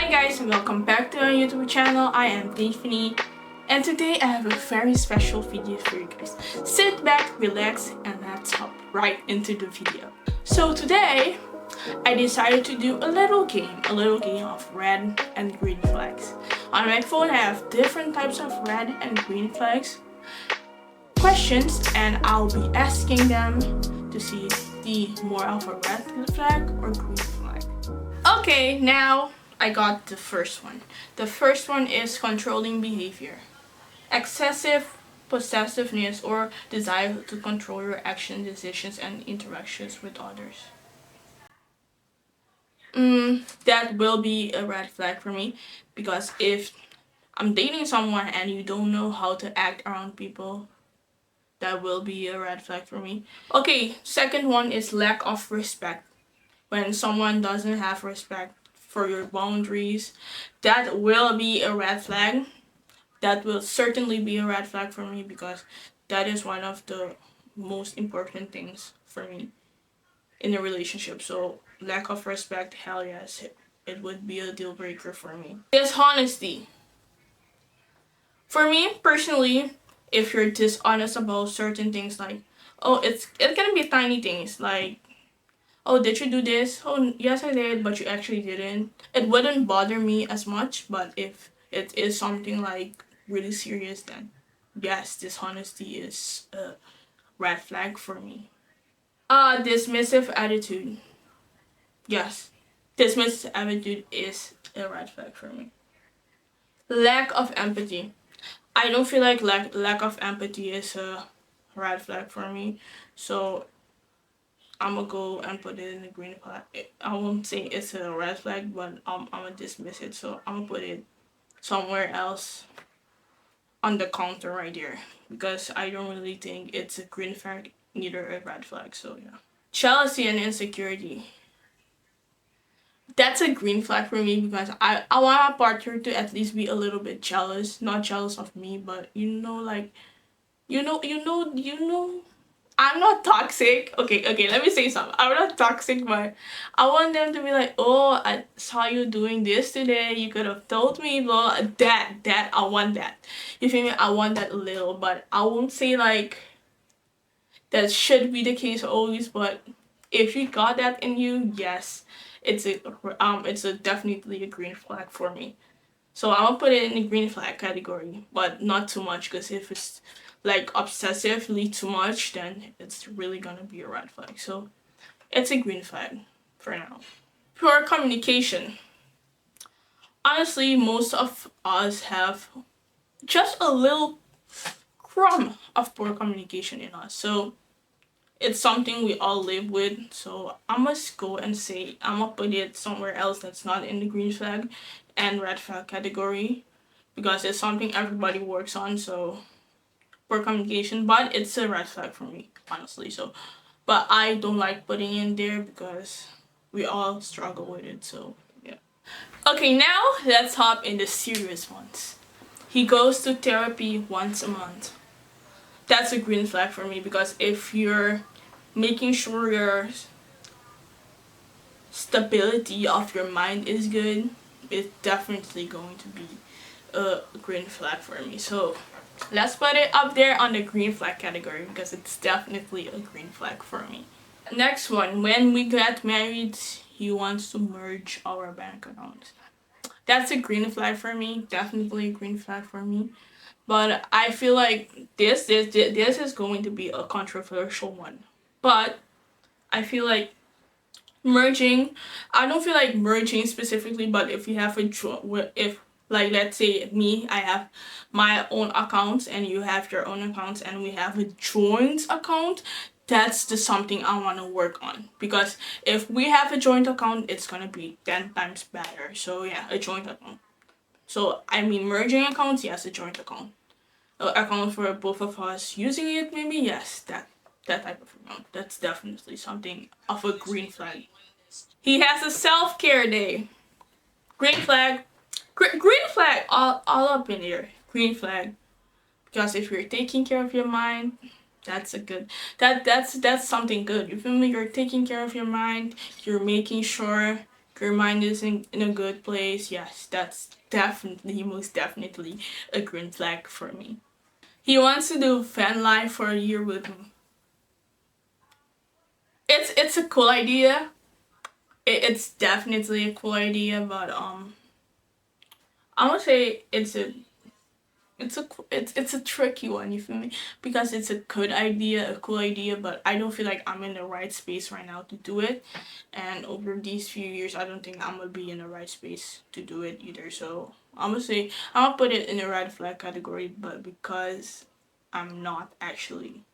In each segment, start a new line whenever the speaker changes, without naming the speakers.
Hi guys, welcome back to our YouTube channel. I am Tiffany, and today I have a very special video for you guys. Sit back, relax, and let's hop right into the video. So today, I decided to do a little game of red and green flags. On my phone, I have different types of red and green flags questions, and I'll be asking them to see the more of a red flag or green flag. Okay, now I got the first one. The first one is controlling behavior. Excessive possessiveness or desire to control your actions, decisions, and interactions with others. That will be a red flag for me, because if I'm dating someone and you don't know how to act around people, that will be a red flag for me. Okay, second one is lack of respect. When someone doesn't have respect for your boundaries, that will be a red flag. That will certainly be a red flag for me, because that is one of the most important things for me in a relationship. So lack of respect, hell yes, it would be a deal breaker for me. Dishonesty. For me personally, if you're dishonest about certain things, like, oh, it's gonna be tiny things like, oh, did you do this? Oh, yes, I did, but you actually didn't. It wouldn't bother me as much, but if it is something like really serious, then yes, dishonesty is a red flag for me. Dismissive attitude. Yes, dismissive attitude is a red flag for me. Lack of empathy. I don't feel like lack of empathy is a red flag for me, so I'm gonna go and put it in the green flag. I won't say it's a red flag, but I'm gonna dismiss it. So I'm gonna put it somewhere else on the counter right there, because I don't really think it's a green flag, neither a red flag. So yeah. Jealousy and insecurity. That's a green flag for me, because I want my partner to at least be a little bit jealous. Not jealous of me, but like, you know, I'm not toxic. Okay, let me say something. I'm not toxic, but I want them to be like, oh, I saw you doing this today. You could have told me, blah. That, I want that. You feel me? I want that a little, but I won't say like that should be the case always. But if you got that in you, yes, it's a definitely a green flag for me. So I'm gonna put it in the green flag category, but not too much, because if it's like obsessively too much, then it's really gonna be a red flag. So it's a green flag for now. Poor communication. Honestly, most of us have just a little crumb of poor communication in us. So it's something we all live with. So I must go and say I'm gonna put it somewhere else that's not in the green flag and red flag category, because it's something everybody works on. So poor communication, but it's a red flag for me, honestly. So, but I don't like putting in there, because we all struggle with it. So yeah. Okay, now let's hop in the serious ones. He goes to therapy once a month. That's a green flag for me, because if you're making sure your stability of your mind is good, it's definitely going to be a green flag for me. So let's put it up there on the green flag category, because it's definitely a green flag for me. Next one, when we get married, he wants to merge our bank accounts. That's a green flag for me, definitely a green flag for me. But I feel like this is going to be a controversial one. But I feel like merging, I don't feel like merging specifically, but if you have if, like, let's say me, I have my own accounts and you have your own accounts, and we have a joint account, that's the something I want to work on, because if we have a joint account, it's gonna be 10 times better. So yeah, a joint account. So I mean, merging accounts, yes, a joint account. An account for both of us using it, maybe, yes, that type of account. That's definitely something of a green flag. He has a self-care day. Green flag. Green flag. All up in here. Green flag. Because if you're taking care of your mind, that's a good. That's something good. You feel me? You're taking care of your mind. You're making sure Your mind is in a good place. Yes, that's definitely, most definitely a green flag for me. He wants to do fan life for a year with me. It's a cool idea. It's definitely a cool idea, but I would say it's a tricky one. You feel me? Because it's a good idea, a cool idea, but I don't feel like I'm in the right space right now to do it. And over these few years, I don't think I'm gonna be in the right space to do it either. So I'm gonna say I'm gonna put it in the red flag category, but because I'm not actually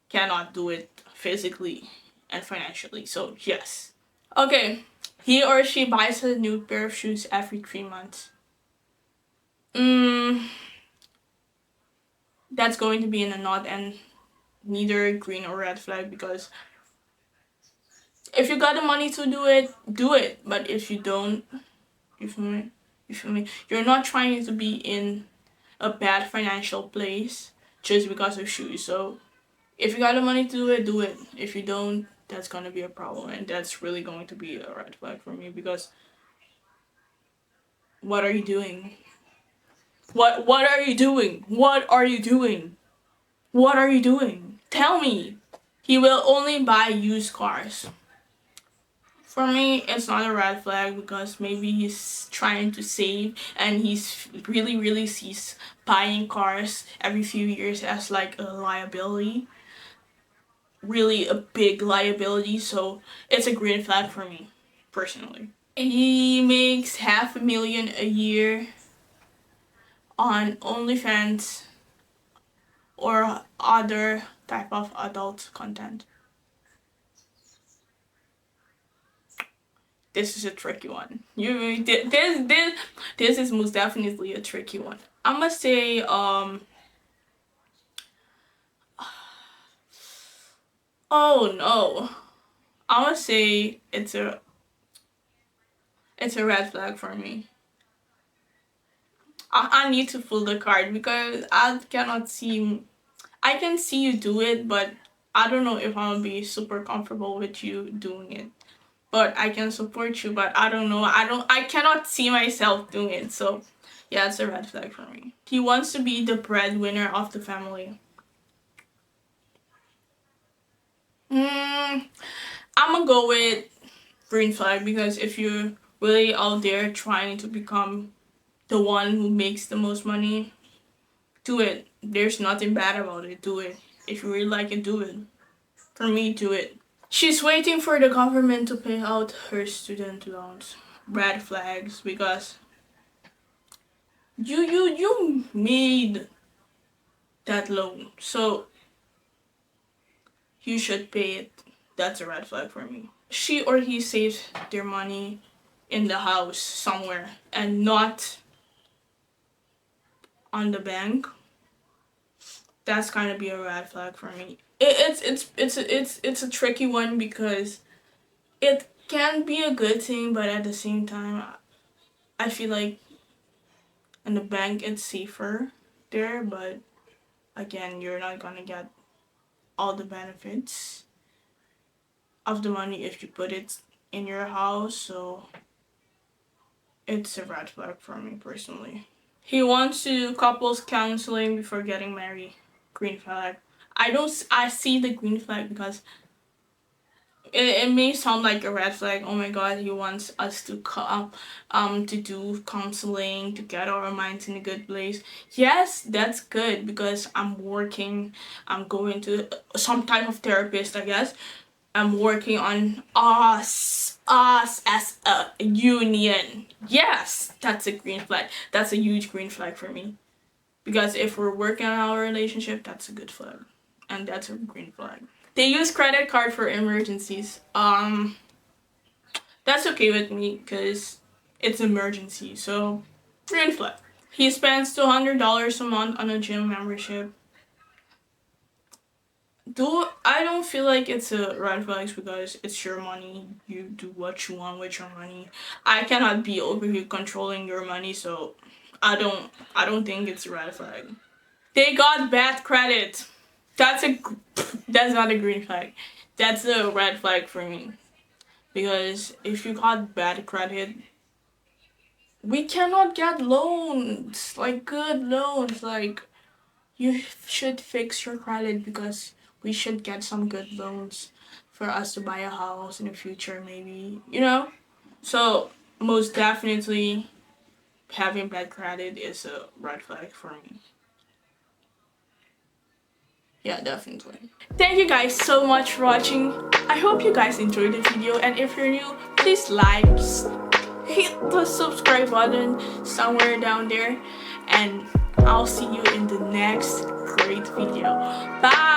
cannot do it physically and financially. So yes. Okay. He or she buys a new pair of shoes every 3 months. Mm, that's going to be in a not and neither green or red flag, because if you got the money to do it, do it. But if you don't, you feel me? You feel me? You're not trying to be in a bad financial place just because of shoes. So if you got the money to do it, do it. If you don't, that's gonna be a problem, and that's really going to be a red flag for me, because what are you doing? What are you doing? What are you doing? What are you doing? Tell me. He will only buy used cars. For me, it's not a red flag, because maybe he's trying to save and he's really sees buying cars every few years as like a liability. Really a big liability, so it's a green flag for me, personally. He makes 500,000 a year on OnlyFans or other type of adult content. This is a tricky one. This is most definitely a tricky one. I must say, oh no, I must say it's a red flag for me. I need to pull the card, because I cannot see. I can see you do it, but I don't know if I'm gonna be super comfortable with you doing it. But I can support you, but I don't know. I cannot see myself doing it. So yeah, it's a red flag for me. He wants to be the breadwinner of the family. I'm gonna go with green flag, because if you're really out there trying to become the one who makes the most money, do it. There's nothing bad about it. Do it. If you really like it, do it. For me, do it. She's waiting for the government to pay out her student loans. Red flags, because you made that loan, so you should pay it. That's a red flag for me. She or he saves their money in the house somewhere and not on the bank. That's kind of be a red flag for me. It's a tricky one, because it can be a good thing, but at the same time, I feel like in the bank it's safer there, but again, you're not gonna get all the benefits of the money if you put it in your house. So it's a red flag for me personally. He wants to do couples counseling before getting married. Green flag. I see the green flag, because it may sound like a red flag. Oh my god, he wants us to come to do counseling to get our minds in a good place. Yes, that's good, because I'm going to some type of therapist, I guess. I'm working on us as a union. Yes, that's a green flag. That's a huge green flag for me. Because if we're working on our relationship, that's a good flag. And that's a green flag. They use credit card for emergencies. That's okay with me, because it's emergency. So green flag. He spends $200 a month on a gym membership. I don't feel like it's a red flag, because it's your money. You do what you want with your money. I cannot be over here controlling your money, so I don't think it's a red flag. They got bad credit. That's a that's not a green flag. That's a red flag for me. Because if you got bad credit, we cannot get loans, like good loans. Like, you should fix your credit because we should get some good loans for us to buy a house in the future, maybe, you know? So, most definitely, having bad credit is a red flag for me. Yeah, definitely. Thank you guys so much for watching. I hope you guys enjoyed the video, and if you're new, please like, hit the subscribe button somewhere down there, and I'll see you in the next great video. Bye!